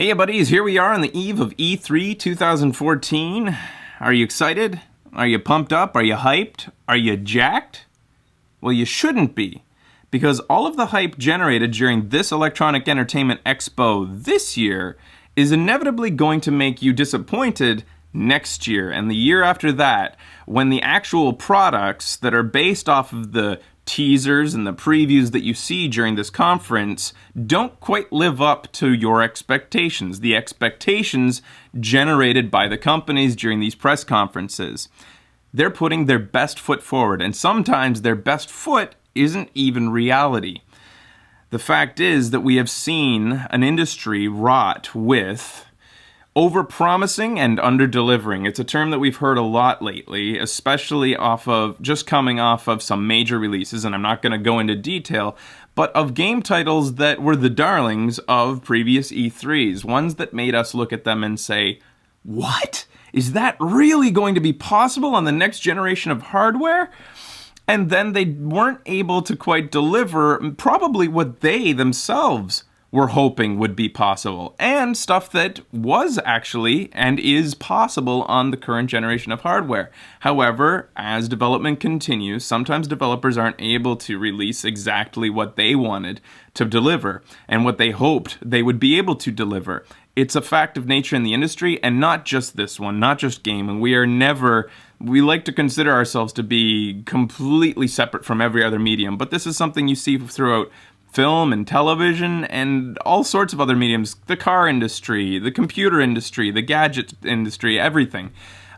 Hey buddies, here we are on the eve of E3 2014. Are you excited? Are you pumped up? Are you hyped? Are you jacked? Well, you shouldn't be, because all of the hype generated during this Electronic Entertainment Expo this year is inevitably going to make you disappointed next year and the year after that, when the actual products that are based off of the teasers and the previews that you see during this conference don't quite live up to your expectations, the expectations generated by the companies during these press conferences. They're putting their best foot forward, and sometimes their best foot isn't even reality. The fact is that we have seen an industry wrought with over-promising and under-delivering. It's a term that we've heard a lot lately, especially coming off of some major releases, and I'm not going to go into detail, but of game titles that were the darlings of previous E3s, ones that made us look at them and say, what? Is that really going to be possible on the next generation of hardware? And then they weren't able to quite deliver probably what they themselves were hoping would be possible, and stuff that was actually and is possible on the current generation of hardware. However, as development continues, sometimes developers aren't able to release exactly what they wanted to deliver and what they hoped they would be able to deliver. It's a fact of nature in the industry, and not just this one, not just gaming. We like to consider ourselves to be completely separate from every other medium, but this is something you see throughout film and television and all sorts of other mediums, the car industry, the computer industry, the gadget industry, everything.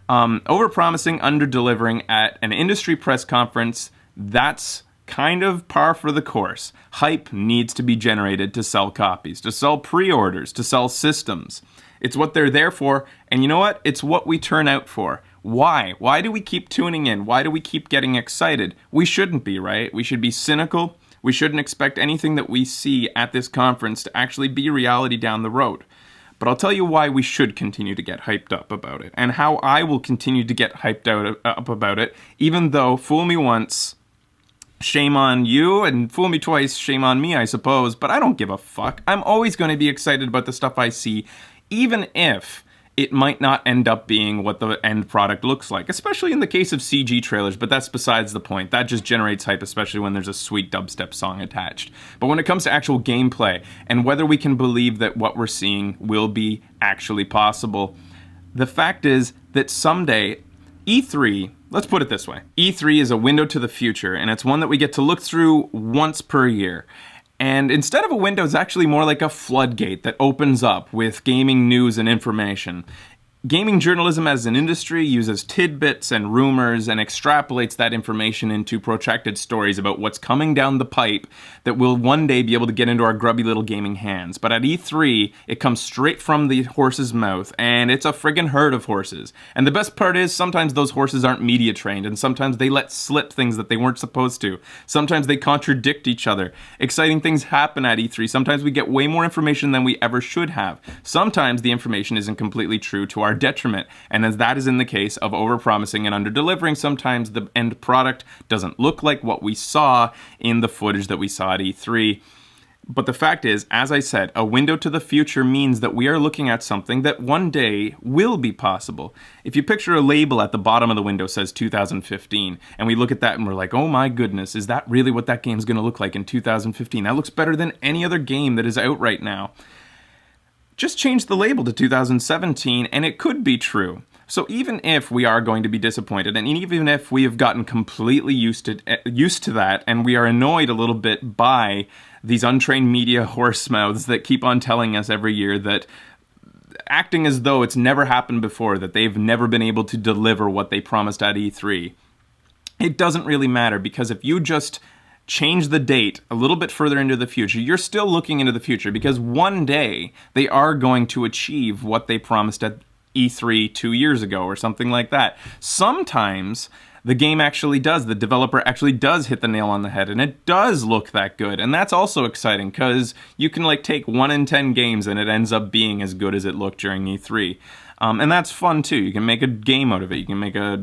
Overpromising, under-delivering at an industry press conference, that's kind of par for the course. Hype needs to be generated to sell copies, to sell pre-orders, to sell systems. It's what they're there for, and you know what? It's what we turn out for. Why? Why do we keep tuning in? Why do we keep getting excited? We shouldn't be, right? We should be cynical. We shouldn't expect anything that we see at this conference to actually be reality down the road. But I'll tell you why we should continue to get hyped up about it, and how I will continue to get hyped up about it, even though fool me once, shame on you, and fool me twice, shame on me, I suppose, but I don't give a fuck. I'm always going to be excited about the stuff I see, even if it might not end up being what the end product looks like, especially in the case of CG trailers, but that's besides the point. That just generates hype, especially when there's a sweet dubstep song attached. But when it comes to actual gameplay, and whether we can believe that what we're seeing will be actually possible, the fact is that someday, E3, let's put it this way, E3 is a window to the future, and it's one that we get to look through once per year. And instead of a window, it's actually more like a floodgate that opens up with gaming news and information. Gaming journalism as an industry uses tidbits and rumors and extrapolates that information into protracted stories about what's coming down the pipe that will one day be able to get into our grubby little gaming hands. But at E3, it comes straight from the horse's mouth, and it's a friggin' herd of horses. And the best part is, sometimes those horses aren't media trained, and sometimes they let slip things that they weren't supposed to. Sometimes they contradict each other. Exciting things happen at E3. Sometimes we get way more information than we ever should have. Sometimes the information isn't completely true to our detriment, and as that is in the case of overpromising and under-delivering, sometimes the end product doesn't look like what we saw in the footage that we saw at E3. But the fact is, as I said, a window to the future means that we are looking at something that one day will be possible. If you picture a label at the bottom of the window says 2015, and we look at that and we're like, oh my goodness, is that really what that game's going to look like in 2015? That looks better than any other game that is out right now. Just change the label to 2017 and it could be true. So even if we are going to be disappointed, and even if we have gotten completely used to that, and we are annoyed a little bit by these untrained media horse mouths that keep on telling us every year that, acting as though it's never happened before, that they've never been able to deliver what they promised at E3, it doesn't really matter, because if you just change the date a little bit further into the future, you're still looking into the future, because one day they are going to achieve what they promised at E3 2 years ago or something like that. Sometimes the game actually does, the developer actually does hit the nail on the head, and it does look that good, and that's also exciting, because you can take 1 in 10 games and it ends up being as good as it looked during E3. And that's fun too. You can make a game out of it. You can make a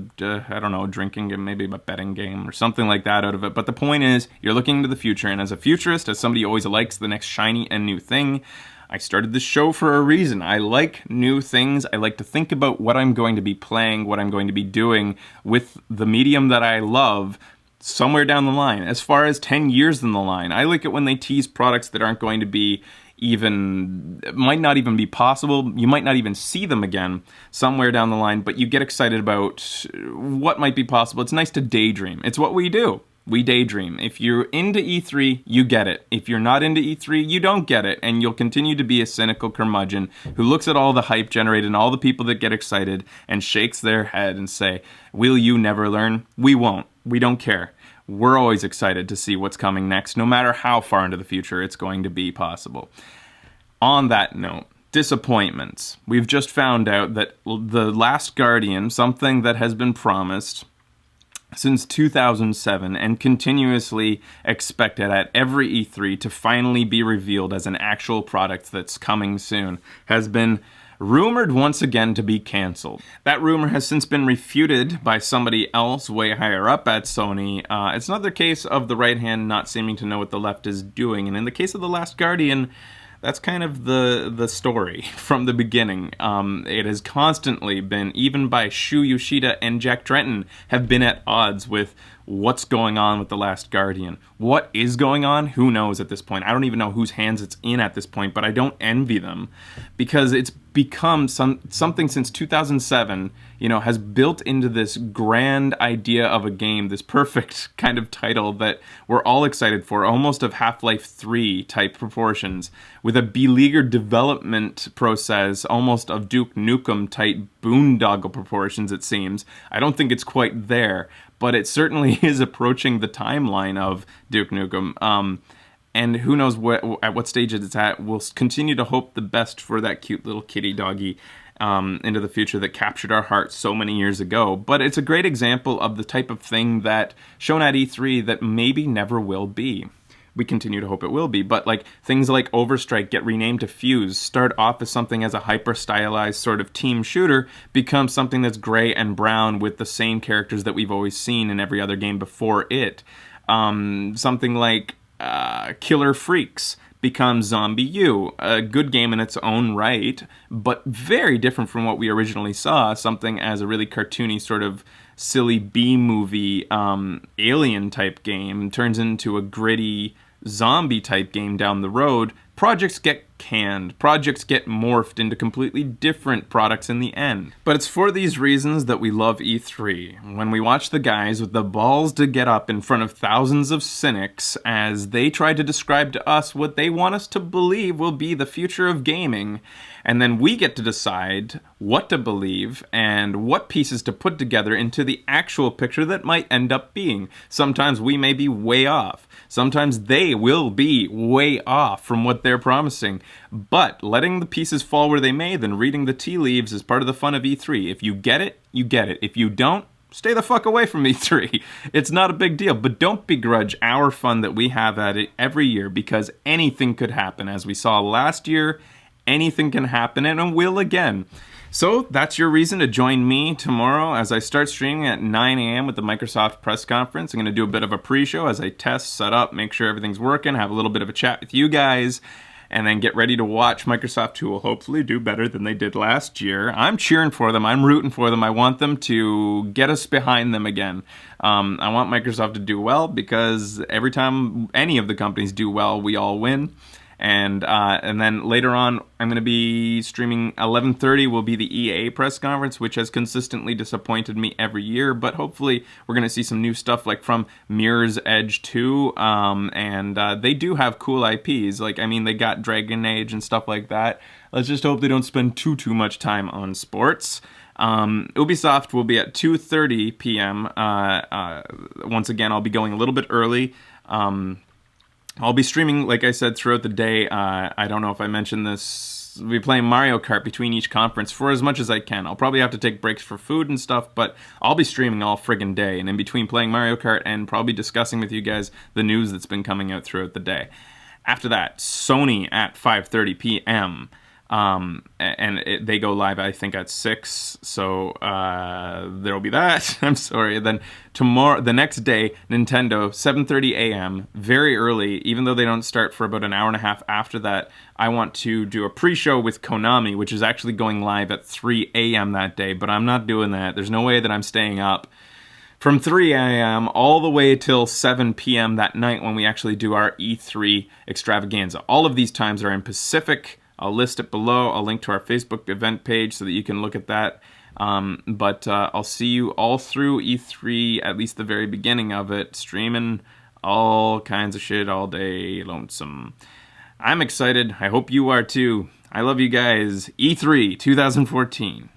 drinking game, maybe a betting game or something like that out of it. But the point is, you're looking into the future, and as a futurist, as somebody who always likes the next shiny and new thing, I started this show for a reason. I like new things. I like to think about what I'm going to be playing, what I'm going to be doing with the medium that I love somewhere down the line, as far as 10 years in the line. I like it when they tease products that aren't going to be might not even be possible. You might not even see them again somewhere down the line, but you get excited about what might be possible. It's nice to daydream. It's what we do. We daydream. If you're into E3, you get it. If you're not into E3, you don't get it, and you'll continue to be a cynical curmudgeon who looks at all the hype generated and all the people that get excited and shakes their head and say, will you never learn? We won't. We don't care. We're always excited to see what's coming next, no matter how far into the future it's going to be possible. On that note, disappointments. We've just found out that The Last Guardian, something that has been promised since 2007 and continuously expected at every E3 to finally be revealed as an actual product that's coming soon, has been rumored once again to be canceled. That rumor has since been refuted by somebody else way higher up at Sony. It's another case of the right hand not seeming to know what the left is doing, and in the case of The Last Guardian, that's kind of the story from the beginning. It has constantly been, even by Shu Yoshida and Jack Tretton, have been at odds with what's going on with The Last Guardian. What is going on? Who knows at this point? I don't even know whose hands it's in at this point, but I don't envy them, because it's become something since 2007, has built into this grand idea of a game, this perfect kind of title that we're all excited for, almost of Half-Life 3 type proportions, with a beleaguered development process, almost of Duke Nukem type boondoggle proportions, it seems. I don't think it's quite there, but it certainly is approaching the timeline of Duke Nukem. And who knows at what stage it's at. We'll continue to hope the best for that cute little kitty doggy into the future that captured our hearts so many years ago. But it's a great example of the type of thing that shown at E3 that maybe never will be. We continue to hope it will be, but things like Overstrike get renamed to Fuse, start off as something as a hyper-stylized sort of team shooter, become something that's gray and brown with the same characters that we've always seen in every other game before it. Something like Killer Freaks becomes Zombie U, a good game in its own right, but very different from what we originally saw, something as a really cartoony sort of silly B-movie alien-type game turns into a gritty zombie-type game down the road. Projects get canned. Projects get morphed into completely different products in the end. But it's for these reasons that we love E3. When we watch the guys with the balls to get up in front of thousands of cynics as they try to describe to us what they want us to believe will be the future of gaming, and then we get to decide what to believe and what pieces to put together into the actual picture that might end up being. Sometimes we may be way off. Sometimes they will be way off from what they're promising. But letting the pieces fall where they may, then reading the tea leaves is part of the fun of E3. If you get it, you get it. If you don't, stay the fuck away from E3. It's not a big deal, but don't begrudge our fun that we have at it every year, because anything could happen. As we saw last year, anything can happen, and it will again. So that's your reason to join me tomorrow as I start streaming at 9 a.m. with the Microsoft press conference. I'm going to do a bit of a pre-show as I test, set up, make sure everything's working, have a little bit of a chat with you guys, and then get ready to watch Microsoft, who will hopefully do better than they did last year. I'm cheering for them. I'm rooting for them. I want them to get us behind them again. I want Microsoft to do well, because every time any of the companies do well, we all win. And then later on, I'm going to be streaming 11:30 will be the EA press conference, which has consistently disappointed me every year. But hopefully we're going to see some new stuff from Mirror's Edge 2. And they do have cool IPs. They got Dragon Age and stuff like that. Let's just hope they don't spend too much time on sports. Ubisoft will be at 2:30 p.m. Once again, I'll be going a little bit early. I'll be streaming, like I said, throughout the day. I don't know if I mentioned this. We'll be playing Mario Kart between each conference for as much as I can. I'll probably have to take breaks for food and stuff, but I'll be streaming all friggin' day. And in between playing Mario Kart and probably discussing with you guys the news that's been coming out throughout the day. After that, Sony at 5:30 p.m. They go live, I think, at 6. So there'll be that. I'm sorry. Then tomorrow, the next day, Nintendo, 7:30 a.m., very early. Even though they don't start for about an hour and a half after that, I want to do a pre-show with Konami, which is actually going live at 3 a.m. that day. But I'm not doing that. There's no way that I'm staying up from 3 a.m. all the way till 7 p.m. that night when we actually do our E3 extravaganza. All of these times are in Pacific. I'll list it below. I'll link to our Facebook event page so that you can look at that. But I'll see you all through E3, at least the very beginning of it, streaming all kinds of shit all day, lonesome. I'm excited. I hope you are too. I love you guys. E3 2014.